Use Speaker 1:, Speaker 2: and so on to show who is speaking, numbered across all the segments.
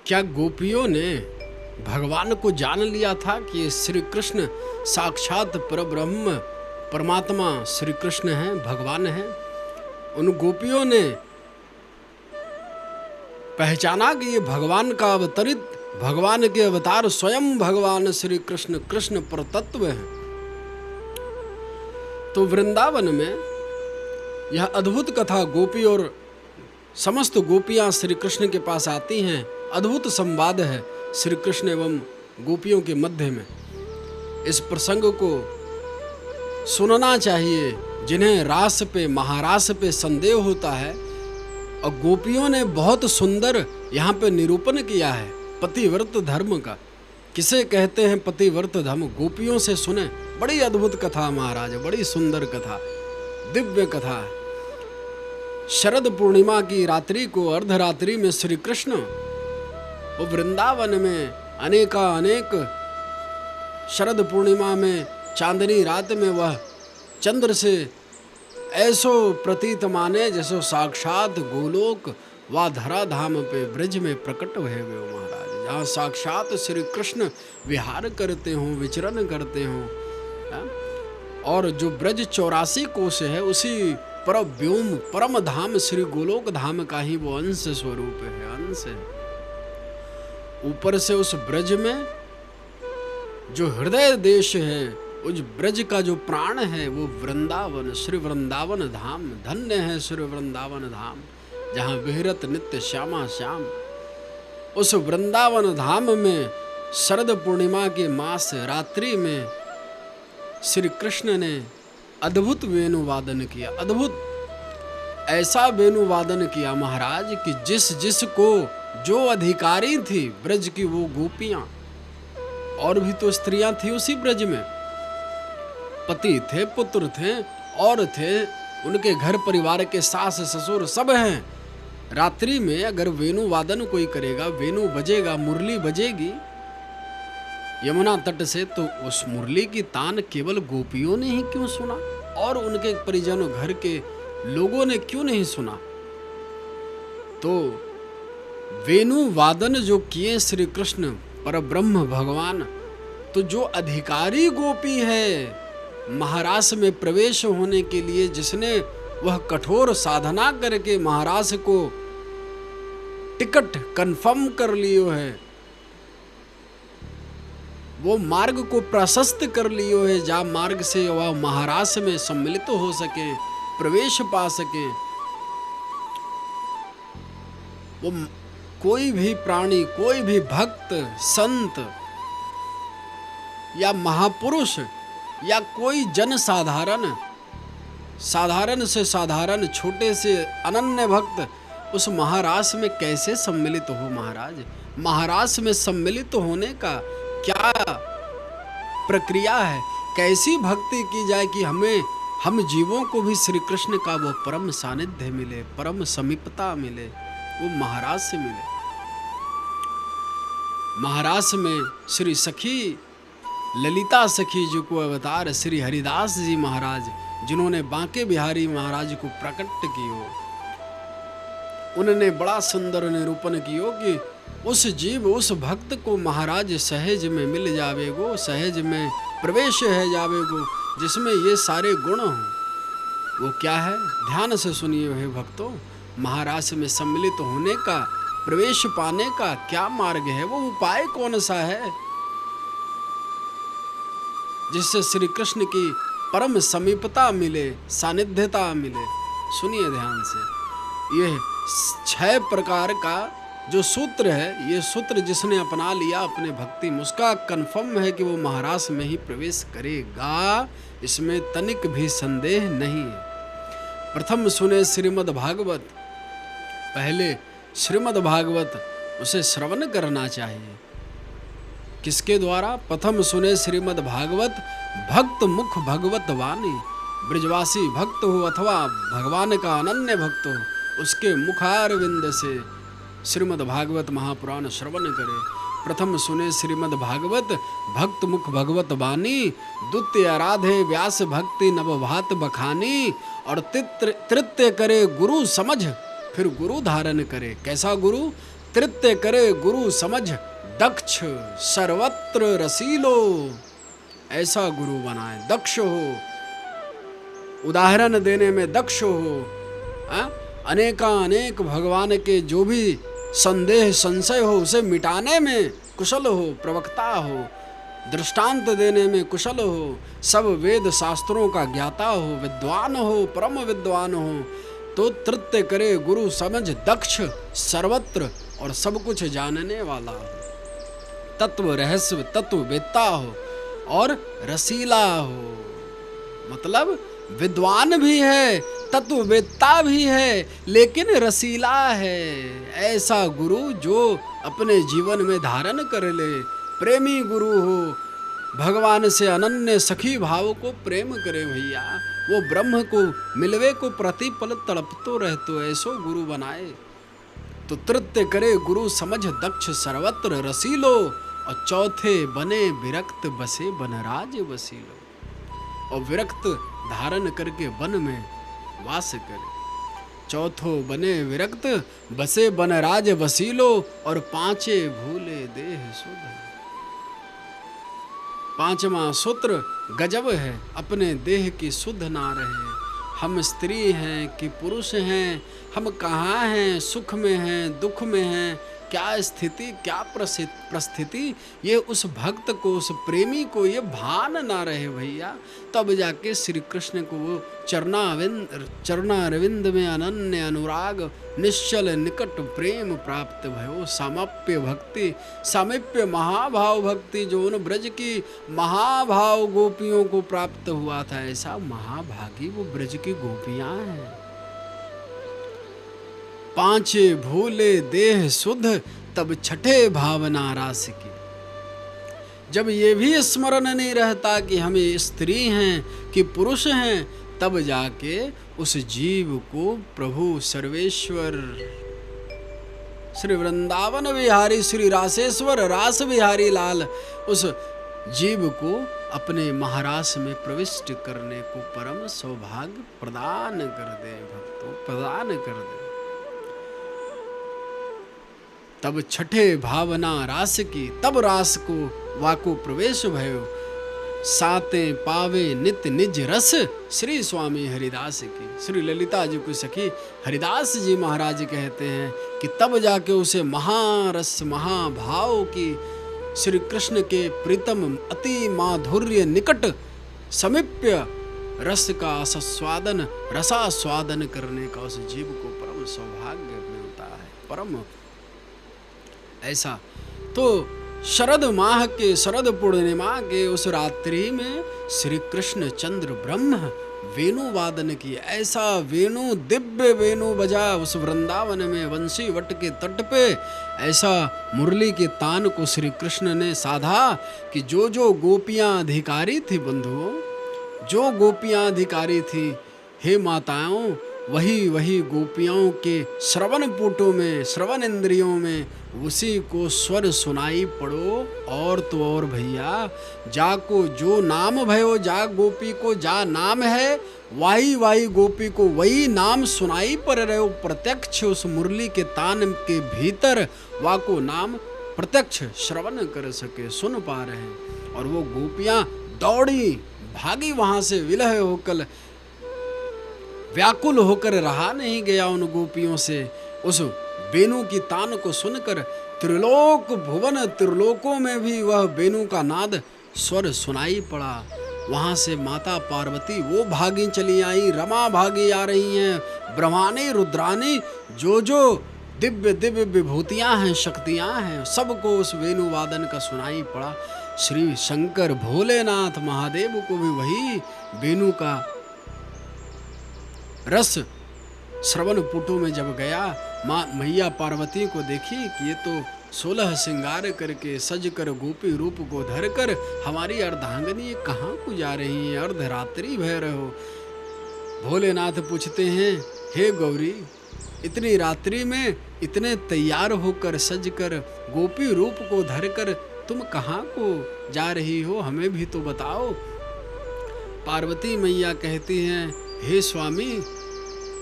Speaker 1: क्या गोपियों ने भगवान को जान लिया था कि श्री कृष्ण साक्षात परब्रह्म परमात्मा श्री कृष्ण हैं, भगवान हैं? उन गोपियों ने पहचाना कि ये भगवान का अवतरित, भगवान के अवतार स्वयं भगवान श्री कृष्ण कृष्ण परतत्व हैं। तो वृंदावन में यह अद्भुत कथा गोपी और समस्त गोपियां श्री कृष्ण के पास आती हैं। अद्भुत संवाद है श्री कृष्ण एवं गोपियों के मध्य में। इस प्रसंग को सुनना चाहिए जिन्हें रास पे, महारास पे संदेह होता है। और गोपियों ने बहुत सुंदर यहाँ पे निरूपण किया है पतिव्रत धर्म का। किसे कहते हैं पतिव्रत धर्म? गोपियों से सुने। बड़ी अद्भुत कथा महाराज, बड़ी सुंदर कथा, दिव्य कथा है। शरद पूर्णिमा की रात्रि को अर्धरात्रि में श्री कृष्ण वो वृंदावन में अनेक शरद पूर्णिमा में चांदनी रात में वह चंद्र से ऐसो प्रतीत माने जैसो साक्षात गोलोक व धराधाम पे ब्रज में प्रकट हुए महाराज, जहाँ साक्षात श्री कृष्ण विहार करते हों, विचरण करते हों। और जो ब्रज 84 कोश है उसी परव्योम परम धाम श्री गोलोक धाम का ही वो अंश स्वरूप है, अंश है। ऊपर से उस ब्रज में जो हृदय देश है, उस ब्रज का जो प्राण है वो वृंदावन, श्री वृंदावन धाम। धन्य है श्री वृंदावन धाम, जहाँ विहरत नित्य श्यामा श्याम। उस वृंदावन धाम में शरद पूर्णिमा के मास रात्रि में श्री कृष्ण ने अद्भुत वेणुवादन किया। अद्भुत ऐसा वेणुवादन किया महाराज कि जिस को जो अधिकारी थी ब्रज की वो गोपियां, और भी तो स्त्रियां थी उसी ब्रज में, पति थे, पुत्र थे, और थे उनके घर परिवार के सास ससुर सब हैं। रात्रि में अगर वेणु वादन कोई करेगा, वेणु बजेगा, मुरली बजेगी यमुना तट से, तो उस मुरली की तान केवल गोपियों ने ही क्यों सुना और उनके परिजनों घर के लोगों ने क्यों नहीं सुना? तो वेणु वादन जो किए श्री कृष्ण परब्रह्म भगवान, तो जो अधिकारी गोपी है महारास में प्रवेश होने के लिए, जिसने वह कठोर साधना करके महारास को टिकट कंफर्म कर लियो है, वो मार्ग को प्रशस्त कर लियो है, जहाँ मार्ग से वह महारास में सम्मिलित हो सके, प्रवेश पा सके। वो कोई भी प्राणी, कोई भी भक्त, संत या महापुरुष या कोई जन साधारण, साधारण से साधारण, छोटे से अनन्य भक्त उस महारास में कैसे सम्मिलित हो महाराज? महारास में सम्मिलित होने का क्या प्रक्रिया है? कैसी भक्ति की जाए कि हम जीवों को भी श्री कृष्ण का वो परम सानिध्य मिले, परम समीपता मिले, वो महाराज से मिले। महाराज में श्री सखी ललिता सखी जी को अवतार श्री हरिदास जी महाराज, जिन्होंने बांके बिहारी महाराज को प्रकट कियो, उन्होंने बड़ा सुंदर निरूपण कियो कि उस जीव, उस भक्त को महाराज सहज में मिल जावेगो, सहज में प्रवेश है जावेगो, जिसमें ये सारे गुण हों। वो क्या है? ध्यान से सुनिए हे भक्तों। महाराज में सम्मिलित होने का, प्रवेश पाने का क्या मार्ग है? वो उपाय कौन सा है जिससे श्री कृष्ण की परम समीपता मिले, सानिध्यता मिले? सुनिए ध्यान से। ये 6 प्रकार का जो सूत्र है, ये सूत्र जिसने अपना लिया अपने भक्ति में, उसका कन्फर्म है कि वो महाराज में ही प्रवेश करेगा, इसमें तनिक भी संदेह नहीं है। प्रथम सुने श्रीमद् भागवत, पहले श्रीमद् भागवत उसे श्रवण करना चाहिए। किसके द्वारा? प्रथम सुने श्रीमद् भागवत भक्त मुख भगवत वाणी। ब्रजवासी भक्त हो अथवा भगवान का अनन्य भक्त हो, उसके मुखारविंद से श्रीमद् भागवत महापुराण श्रवण करे। प्रथम सुने श्रीमद् भागवत भक्त मुख भगवत वाणी, द्वितीय आराधे व्यास भक्ति नवभात बखानी, और तृतीय करे गुरु समझ, फिर गुरु धारण करे। कैसा गुरु? तृत्य करे गुरु समझ दक्ष सर्वत्र रसीलो। ऐसा गुरु बनाए, दक्ष हो, उदाहरण देने में दक्ष हो, अनेक भगवान के जो भी संदेह संशय हो उसे मिटाने में कुशल हो, प्रवक्ता हो, दृष्टांत देने में कुशल हो, सब वेद शास्त्रों का ज्ञाता हो, विद्वान हो, परम विद्वान हो। तो तृत्य करे गुरु समझ दक्ष सर्वत्र, और सब कुछ जानने वाला हो, तत्व रहस्य तत्व वेत्ता हो और रसीला हो। मतलब विद्वान भी है, तत्ववेत्ता भी है, लेकिन रसीला है। ऐसा गुरु जो अपने जीवन में धारण कर ले, प्रेमी गुरु हो, भगवान से अनन्य सखी भाव को प्रेम करे भैया, वो ब्रह्म को मिलवे को प्रतिपल तड़पतो रहतो, ऐसो गुरु बनाए। तो तृत्य करे गुरु समझ दक्ष सर्वत्र रसीलो, और चौथे बने विरक्त बसे बनराज बसीलो। और विरक्त धारण करके वन में वास करे। चौथो बने विरक्त बसे बनराज बसीलो, और पांचे भूले देह सुध। पांचवा सूत्र गजब है, अपने देह की सुध ना रहे। हम स्त्री हैं कि पुरुष हैं, हम कहाँ हैं, सुख में हैं, दुख में हैं, क्या स्थिति क्या परिस्थिति, ये उस भक्त को, उस प्रेमी को ये भान ना रहे भैया। तब जाके श्री कृष्ण को वो चरणारविंद में अनन्य अनुराग निश्चल निकट प्रेम प्राप्त भयो। सामप्य भक्ति, सामिप्य महाभाव भक्ति जो उन ब्रज की महाभाव गोपियों को प्राप्त हुआ था, ऐसा महाभागी वो ब्रज की गोपियां हैं। पांचे भूले देह सुध, तब छठे भावना रास की। जब ये भी स्मरण नहीं रहता कि हम स्त्री हैं कि पुरुष हैं, तब जाके उस जीव को प्रभु सर्वेश्वर श्री वृंदावन बिहारी श्री रासेश्वर रास बिहारी लाल उस जीव को अपने महारास में प्रविष्ट करने को परम सौभाग्य प्रदान कर दे, भक्तों प्रदान कर दे। तब छठे भावना रास की, तब रास को वाको प्रवेश भयो। साते पावे नित निज रस, श्री स्वामी हरिदास की। श्री ललिता जी को सखी हरिदास जी महाराज कहते हैं कि तब जाके उसे महारस महाभाव की, श्री कृष्ण के प्रीतम अति माधुर्य निकट समीप्य रस का आस्वादन, रसास्वादन करने का उस जीव को परम सौभाग्य मिलता है, परम ऐसा। तो शरद माह के, शरद पूर्णिमा के उस रात्रि में श्री कृष्ण चंद्र ब्रह्म वेणु वादन की। ऐसा वेणु, दिव्य वेणु बजा उस वृंदावन में वंशी वट के तट पे। ऐसा मुरली के तान को श्री कृष्ण ने साधा कि जो जो गोपियां अधिकारी थी बंधुओं, जो गोपियां अधिकारी थी, हे माताओं, वही वही गोपियों के श्रवण पुटों में, श्रवण इंद्रियों में उसी को स्वर सुनाई पड़ो। और तो और भैया, जाको जो नाम भयो, जा गोपी को जा नाम है, वाही वाही गोपी को वही नाम सुनाई पड़ रहे हो। प्रत्यक्ष उस मुरली के तान के भीतर वाको नाम प्रत्यक्ष श्रवण कर सके, सुन पा रहे हैं। और वो गोपियां दौड़ी भागी वहां से, विलय होकर व्याकुल होकर रहा नहीं गया उन गोपियों से। उस वेणु की तान को सुनकर त्रिलोक भुवन, त्रिलोकों में भी वह वेणु का नाद स्वर सुनाई पड़ा। वहां से माता पार्वती वो भागी चली आई, रमा भागी आ रही हैं, ब्रह्मानी रुद्रानी जो जो दिव्य दिव्य विभूतियां हैं, शक्तियां हैं, सबको उस वेणु वादन का सुनाई पड़ा। श्री शंकर भोलेनाथ महादेव को भी वही वेणु का रस श्रवण पुटों में जब गया, माँ मैया पार्वती को देखी कि ये तो 16 श्रृंगार करके सज कर गोपी रूप को धर कर हमारी अर्धांगनी कहाँ को जा रही है, अर्धरात्रि भय रहो। भोलेनाथ पूछते हैं, हे गौरी, इतनी रात्रि में इतने तैयार होकर सज कर गोपी रूप को धर कर तुम कहाँ को जा रही हो, हमें भी तो बताओ। पार्वती मैया कहती हैं, हे स्वामी,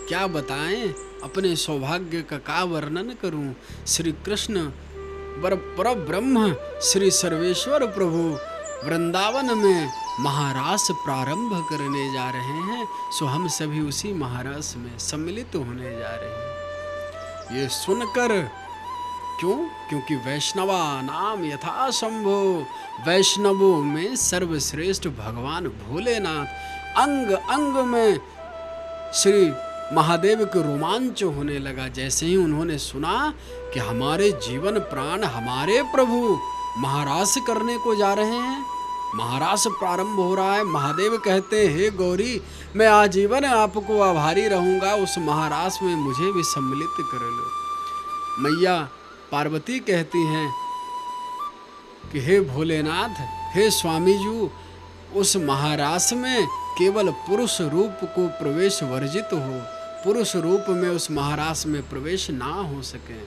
Speaker 1: क्या बताएं, अपने सौभाग्य का क्या वर्णन करूं। श्री कृष्ण पर ब्रह्म श्री सर्वेश्वर प्रभु वृंदावन में महारास प्रारंभ करने जा रहे हैं। सो हम सभी उसी महारास में सम्मिलित होने जा रहे हैं। ये सुनकर क्यों? क्योंकि वैष्णवा नाम यथा शंभो, वैष्णवों में सर्वश्रेष्ठ भगवान भोलेनाथ। अंग अंग में श्री महादेव के रोमांच होने लगा जैसे ही उन्होंने सुना कि हमारे जीवन प्राण हमारे प्रभु महारास करने को जा रहे हैं। महारास प्रारंभ हो रहा है। महादेव कहते हैं, हे गौरी, मैं आजीवन आपको आभारी रहूंगा, उस महारास में मुझे भी सम्मिलित कर लो। मैया पार्वती कहती हैं कि हे भोलेनाथ, हे स्वामी जी, उस महारास में केवल पुरुष रूप को प्रवेश वर्जित हो, पुरुष रूप में उस महारास में प्रवेश ना हो सके।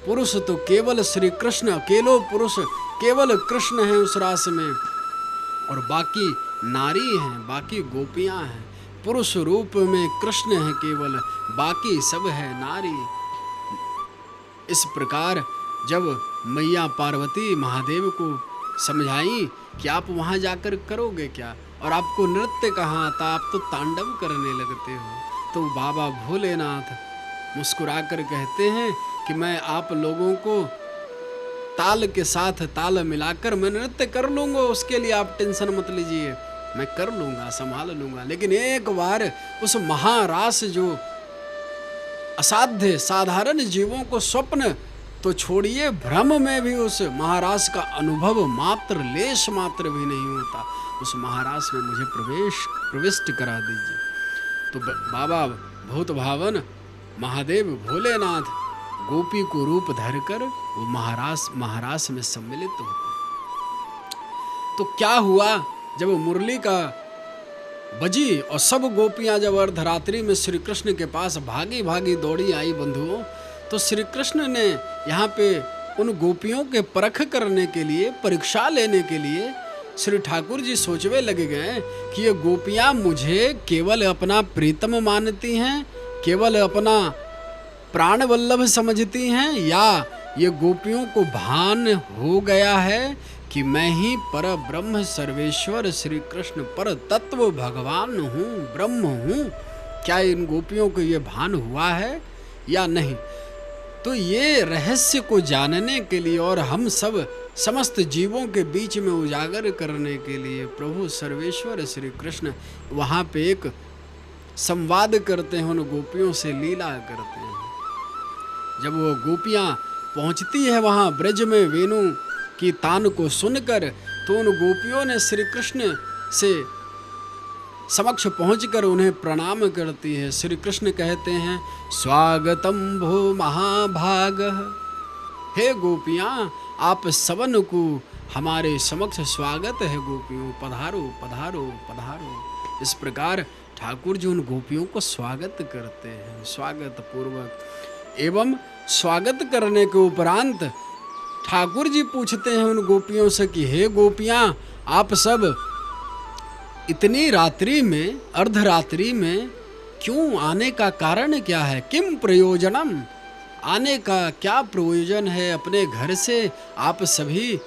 Speaker 1: पुरुष तो केवल श्री कृष्ण, अकेलो पुरुष केवल कृष्ण है उस रास में, और बाकी नारी हैं, बाकी गोपियां हैं। पुरुष रूप में कृष्ण है केवल, बाकी सब है नारी। इस प्रकार जब मैया पार्वती महादेव को समझाई कि आप वहाँ जाकर करोगे क्या, और आपको नृत्य कहाँ आता, आप तो तांडव करने लगते हो, तो बाबा भोलेनाथ मुस्कुराकर कहते हैं कि मैं आप लोगों को ताल के साथ ताल मिलाकर मैं नृत्य कर लूँगा, उसके लिए आप टेंशन मत लीजिए, मैं कर लूँगा, संभाल लूँगा। लेकिन एक बार उस महारास जो असाध्य साधारण जीवों को स्वप्न तो छोड़िए, भ्रम में भी उस महारास का अनुभव मात्र लेश मात्र भी नहीं होता, उस महारास में मुझे प्रविष्ट करा दीजिए। तो बाबा भूत भावन महादेव भोलेनाथ गोपी को रूप धरकर वो महारास में सम्मिलित होते। तो क्या हुआ, जब मुरली का बजी और सब गोपियां जब अर्धरात्रि में श्री कृष्ण के पास भागी भागी दौड़ी आई बंधुओं, तो श्री कृष्ण ने यहाँ पे उन गोपियों के परख करने के लिए, परीक्षा लेने के लिए श्री ठाकुर जी सोचवे लगे गए कि ये गोपियां मुझे केवल अपना प्रीतम मानती हैं, केवल अपना प्राण वल्लभ समझती हैं, या ये गोपियों को भान हो गया है कि मैं ही पर ब्रह्म सर्वेश्वर श्री कृष्ण पर तत्व भगवान हूँ, ब्रह्म हूँ। क्या इन गोपियों को ये भान हुआ है या नहीं? तो ये रहस्य को जानने के लिए और हम सब समस्त जीवों के बीच में उजागर करने के लिए प्रभु सर्वेश्वर श्री कृष्ण वहाँ पे एक संवाद करते हैं, उन गोपियों से लीला करते हैं। जब वो गोपियाँ पहुँचती है वहाँ ब्रज में वेणु की तान को सुनकर, तो उन गोपियों ने श्री कृष्ण से समक्ष पहुंचकर उन्हें प्रणाम करती है। श्री कृष्ण कहते हैं, स्वागतम भो महाभाग, हे गोपियाँ आप सबन को हमारे समक्ष स्वागत है, गोपियों पधारो पधारो पधारो। इस प्रकार ठाकुर जी उन गोपियों को स्वागत करते हैं, स्वागत पूर्वक। एवं स्वागत करने के उपरांत ठाकुर जी पूछते हैं उन गोपियों से कि हे गोपियाँ, आप सब इतनी रात्रि में, अर्धरात्रि में क्यों आने का कारण क्या है? किम प्रयोजनम, आने का क्या प्रयोजन है? अपने घर से आप सभी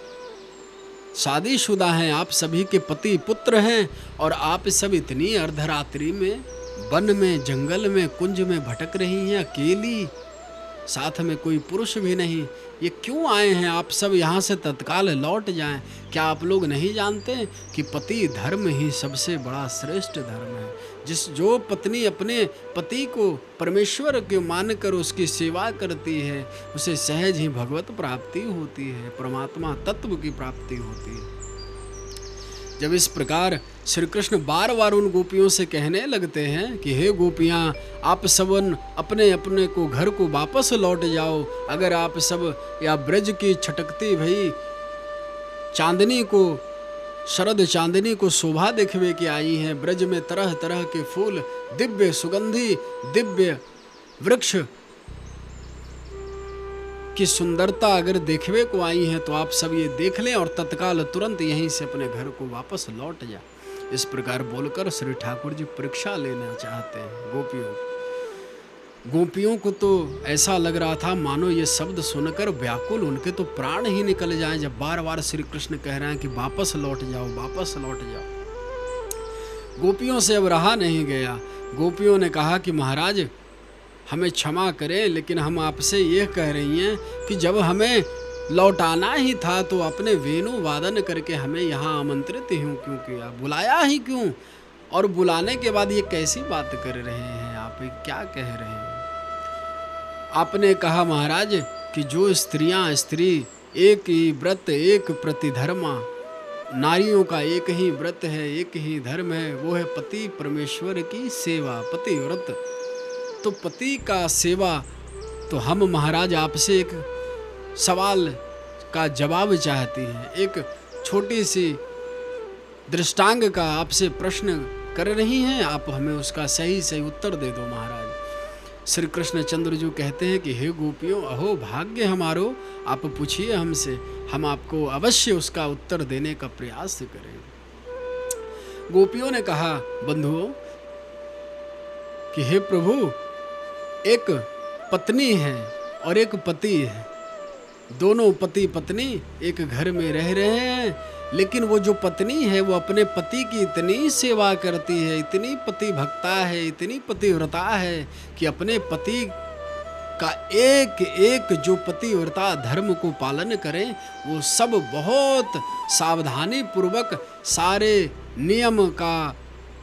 Speaker 1: शादीशुदा हैं, आप सभी के पति पुत्र हैं, और आप सब इतनी अर्धरात्रि में वन में, जंगल में, कुंज में भटक रही हैं अकेली, साथ में कोई पुरुष भी नहीं। ये क्यों आए हैं? आप सब यहाँ से तत्काल लौट जाएं। क्या आप लोग नहीं जानते कि पति धर्म ही सबसे बड़ा श्रेष्ठ धर्म है? जो पत्नी अपने पति को परमेश्वर के मानकर उसकी सेवा करती है, उसे सहज ही भगवत प्राप्ति होती है, परमात्मा तत्व की प्राप्ति होती है। जब इस प्रकार श्री कृष्ण बार बार उन गोपियों से कहने लगते हैं कि हे गोपियाँ, आप सबन अपने अपने को घर को वापस लौट जाओ। अगर आप सब या ब्रज की छटकती भई चांदनी को, शरद चांदनी को शोभा देखवे के आई हैं, ब्रज में तरह तरह के फूल, दिव्य सुगंधी, दिव्य वृक्ष की सुंदरता अगर देखवे को आई है, तो आप सब ये देख लें और तत्काल तुरंत यहीं से अपने घर को वापस लौट जा। इस प्रकार बोलकर श्री ठाकुर जी परीक्षा लेना चाहते हैं गोपियों। गोपियों को तो ऐसा लग रहा था मानो ये शब्द सुनकर व्याकुल उनके तो प्राण ही निकल जाएं, जब बार बार श्री कृष्ण कह रहे हैं कि वापस लौट जाओ, वापस लौट जाओ। गोपियों से अब रहा नहीं गया। गोपियों ने कहा कि महाराज हमें क्षमा करें, लेकिन हम आपसे ये कह रही हैं कि जब हमें लौटाना ही था तो अपने वेणु वादन करके हमें यहाँ आमंत्रित क्यों किया, बुलाया ही क्यों? और बुलाने के बाद ये कैसी बात कर रहे हैं आप, क्या कह रहे हैं? आपने कहा महाराज कि जो स्त्री एक ही व्रत एक प्रतिधर्मा, नारियों का एक ही व्रत है, एक ही धर्म है, वो है पति परमेश्वर की सेवा, पति व्रत। तो पति का सेवा, तो हम महाराज आपसे एक सवाल का जवाब चाहती हैं, एक छोटी सी दृष्टांग का आपसे प्रश्न कर रही हैं, आप हमें उसका सही सही उत्तर दे दो महाराज। श्री कृष्ण चंद्र जी कहते हैं कि हे गोपियों, अहो भाग्य हमारो, आप पूछिए हमसे, हम आपको अवश्य उसका उत्तर देने का प्रयास करेंगे। गोपियों ने कहा बंधुओं कि हे प्रभु, एक पत्नी है और एक पति है, दोनों पति पत्नी एक घर में रह रहे हैं, लेकिन वो जो पत्नी है वो अपने पति की इतनी सेवा करती है, इतनी पति भक्ता है, इतनी पतिव्रता है कि अपने पति का एक एक जो पतिव्रता धर्म को पालन करें, वो सब बहुत सावधानी पूर्वक सारे नियम का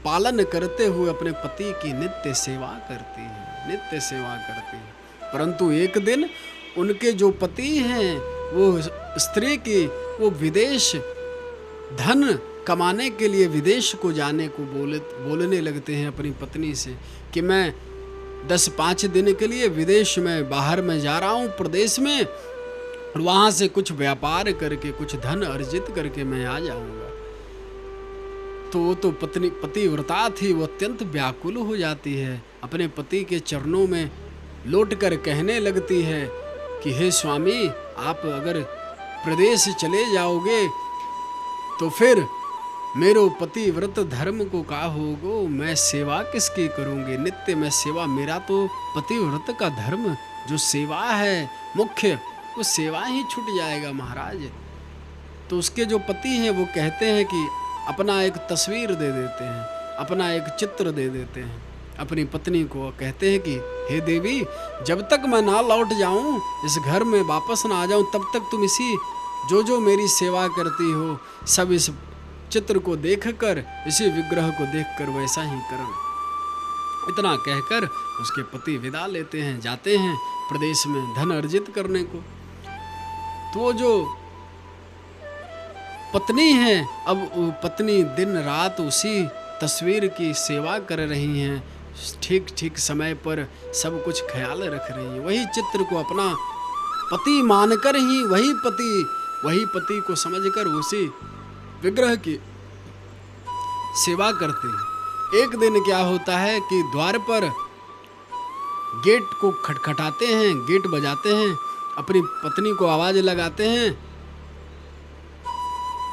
Speaker 1: पालन करते हुए अपने पति की नित्य सेवा करती है, नित्य सेवा करती है। परंतु एक दिन उनके जो पति हैं वो स्त्री की वो विदेश धन कमाने के लिए विदेश को जाने को बोलने लगते हैं अपनी पत्नी से कि मैं 10-5 दिन के लिए विदेश में बाहर में जा रहा हूँ प्रदेश में, और वहाँ से कुछ व्यापार करके कुछ धन अर्जित करके मैं आ जाऊँगा। तो वो तो पतिव्रता थी, वो अत्यंत व्याकुल हो जाती है, अपने पति के चरणों में लौटकर कहने लगती है कि हे स्वामी, आप अगर प्रदेश चले जाओगे तो फिर मेरो पतिव्रत धर्म को का होगो, मैं सेवा किसकी करूँगी, नित्य मैं सेवा, मेरा तो पतिव्रत का धर्म जो सेवा है मुख्य, वो सेवा ही छूट जाएगा महाराज। तो उसके जो पति हैं वो कहते हैं कि अपना एक तस्वीर दे देते हैं, अपना एक चित्र दे देते हैं अपनी पत्नी को, कहते हैं कि हे देवी, जब तक मैं ना लौट जाऊं, इस घर में वापस ना आ जाऊं, तब तक तुम इसी जो मेरी सेवा करती हो सब इस चित्र को देखकर, इसी विग्रह को देखकर वैसा ही करना। इतना कहकर उसके पति विदा लेते हैं, जाते हैं प्रदेश में धन अर्जित करने को। तो जो पत्नी है, अब वो पत्नी दिन रात उसी तस्वीर की सेवा कर रही हैं, ठीक ठीक समय पर सब कुछ ख्याल रख रही हैं, वही चित्र को अपना पति मानकर ही वही पति को समझकर उसी विग्रह की सेवा करते हैं। एक दिन क्या होता है कि द्वार पर गेट को खटखटाते हैं, गेट बजाते हैं, अपनी पत्नी को आवाज लगाते हैं,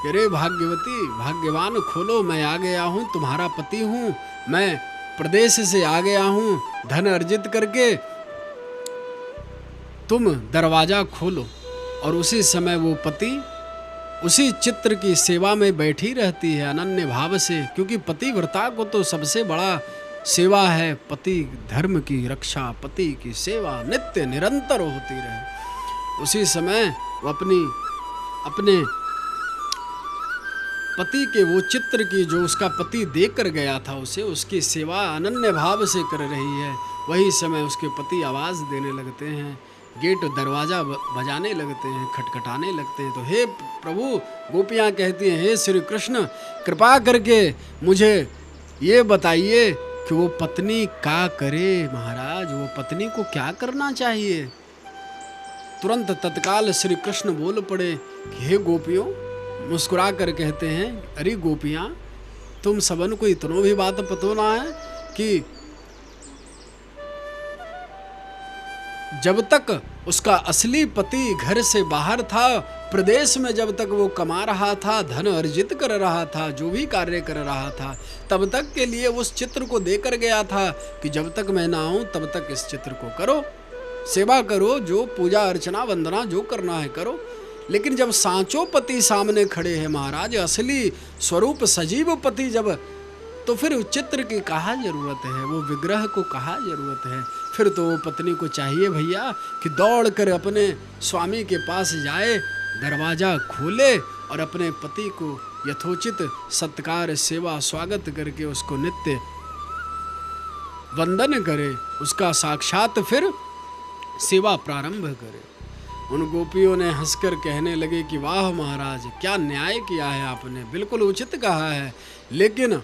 Speaker 1: अरे भाग्यवती, भाग्यवान खोलो, मैं आ गया हूँ, तुम्हारा पति हूँ, मैं प्रदेश से आ गया हूँ धन अर्जित करके, तुम दरवाजा खोलो। और उसी समय वो पति उसी चित्र की सेवा में बैठी रहती है अनन्य भाव से, क्योंकि पतिव्रता को तो सबसे बड़ा सेवा है पति धर्म की रक्षा, पति की सेवा नित्य निरंतर होती रहे। उसी समय वो अपने पति के वो चित्र की जो उसका पति देकर गया था उसे, उसकी सेवा अनन्य भाव से कर रही है। वही समय उसके पति आवाज़ देने लगते हैं, गेट दरवाज़ा बजाने लगते हैं, खटखटाने लगते हैं। तो हे प्रभु, गोपियाँ कहती हैं, हे श्री कृष्ण, कृपा करके मुझे ये बताइए कि वो पत्नी क्या करे महाराज, वो पत्नी को क्या करना चाहिए। तुरंत तत्काल श्री कृष्ण बोल पड़े कि हे गोपियों, मुस्कुरा कर कहते हैं, अरे गोपियाँ, तुम सबन को इतनो भी बात पतो ना है कि जब तक उसका असली पति घर से बाहर था, प्रदेश में जब तक वो कमा रहा था, धन अर्जित कर रहा था, जो भी कार्य कर रहा था, तब तक के लिए उस चित्र को देकर गया था कि जब तक मैं ना आऊं तब तक इस चित्र को करो, सेवा करो, जो पूजा अर्चना वंदना जो करना है करो। लेकिन जब सांचो पति सामने खड़े हैं महाराज, असली स्वरूप सजीव पति जब, तो फिर उस चित्र की कहाँ जरूरत है, वो विग्रह को कहाँ जरूरत है। फिर तो वो पत्नी को चाहिए भैया कि दौड़ कर अपने स्वामी के पास जाए, दरवाज़ा खोले और अपने पति को यथोचित सत्कार सेवा स्वागत करके उसको नित्य वंदन करे, उसका साक्षात फिर सेवा प्रारंभ करे। उन गोपियों ने हंसकर कहने लगे कि वाह महाराज, क्या न्याय किया है आपने, बिल्कुल उचित कहा है। लेकिन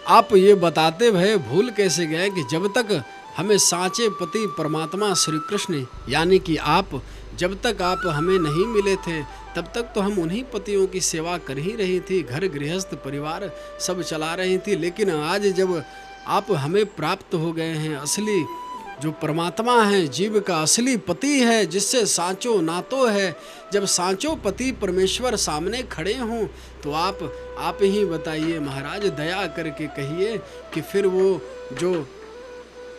Speaker 1: आप ये बताते भय भूल कैसे गए कि जब तक हमें साँचे पति परमात्मा श्री कृष्ण यानी कि आप, जब तक आप हमें नहीं मिले थे तब तक तो हम उन्हीं पतियों की सेवा कर ही रही थी, घर गृहस्थ परिवार सब चला रही थी। लेकिन आज जब आप हमें प्राप्त हो गए हैं, असली जो परमात्मा है, जीव का असली पति है, जिससे सांचो नातो है, जब सांचो पति परमेश्वर सामने खड़े हों तो आप ही बताइए महाराज, दया करके कहिए कि फिर वो जो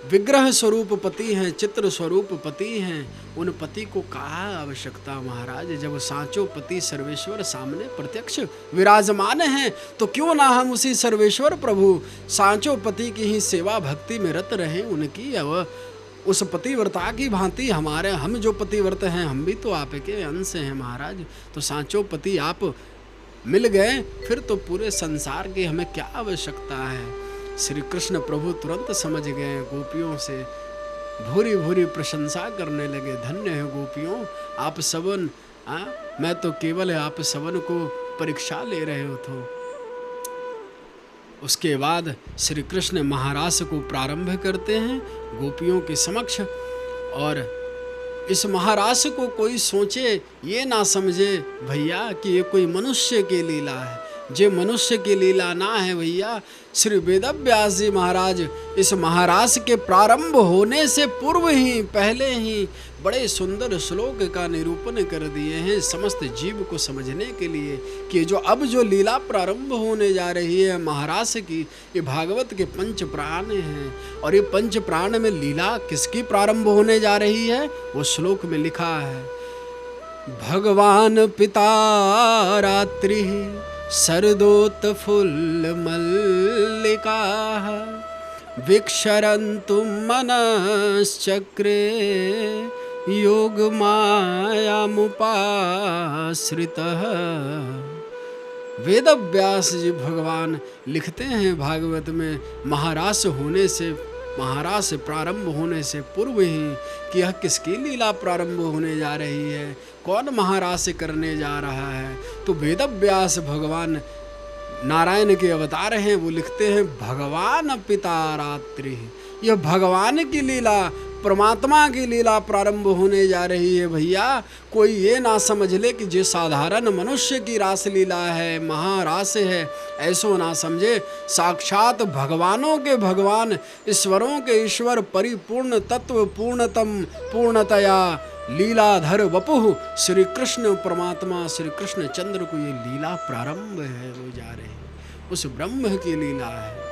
Speaker 1: विग्रह स्वरूप पति हैं, चित्र स्वरूप पति हैं, उन पति को कहाँ आवश्यकता महाराज। जब सांचो पति सर्वेश्वर सामने प्रत्यक्ष विराजमान हैं तो क्यों ना हम उसी सर्वेश्वर प्रभु सांचो पति की ही सेवा भक्ति में रत रहें, उनकी उस पतिव्रता की भांति हम जो पतिव्रत हैं, हम भी तो आपके अंश हैं महाराज। तो सांचो पति आप मिल गए, फिर तो पूरे संसार की हमें क्या आवश्यकता है। श्री कृष्ण प्रभु तुरंत समझ गए, गोपियों से भूरी भूरी प्रशंसा करने लगे। धन्य है गोपियों, आप सबन, मैं तो केवल आप सबन को परीक्षा ले रहे हो। तो उसके बाद श्री कृष्ण महारास को प्रारंभ करते हैं गोपियों के समक्ष। और इस महारास को कोई सोचे, ये ना समझे भैया कि ये कोई मनुष्य की लीला है। जे मनुष्य की लीला ना है भैया। श्री वेदव्यास जी महाराज इस महारास के प्रारंभ होने से पूर्व ही, पहले ही बड़े सुंदर श्लोक का निरूपण कर दिए हैं समस्त जीव को समझने के लिए कि जो लीला प्रारंभ होने जा रही है महारास की, ये भागवत के पंच प्राण हैं। और ये पंच प्राण में लीला किसकी प्रारंभ होने जा रही है, वो श्लोक में लिखा है। भगवान पिता रात्रि शरदोत्फुल्ल मल्लिका विक्षरन्तु मनश्चक्रे योगमायामुपाश्रितः। वेदव्यास जी भगवान लिखते हैं भागवत में, महारास प्रारंभ होने से पूर्व ही कि यह किसकी लीला प्रारंभ होने जा रही है, कौन महारास करने जा रहा है। तो वेदव्यास भगवान नारायण के अवतार हैं, वो लिखते हैं भगवान पिता रात्रि। यह भगवान की लीला, परमात्मा की लीला प्रारंभ होने जा रही है भैया। कोई ये ना समझ ले कि जो साधारण मनुष्य की रास लीला है, महारास है, ऐसो ना समझे। साक्षात भगवानों के भगवान, ईश्वरों के ईश्वर, परिपूर्ण तत्व, पूर्णतम पूर्णतया लीलाधर वपुः श्री कृष्ण परमात्मा, श्री कृष्ण चंद्र को ये लीला प्रारंभ है, वो जा रहे हैं, उस ब्रह्म की लीला है।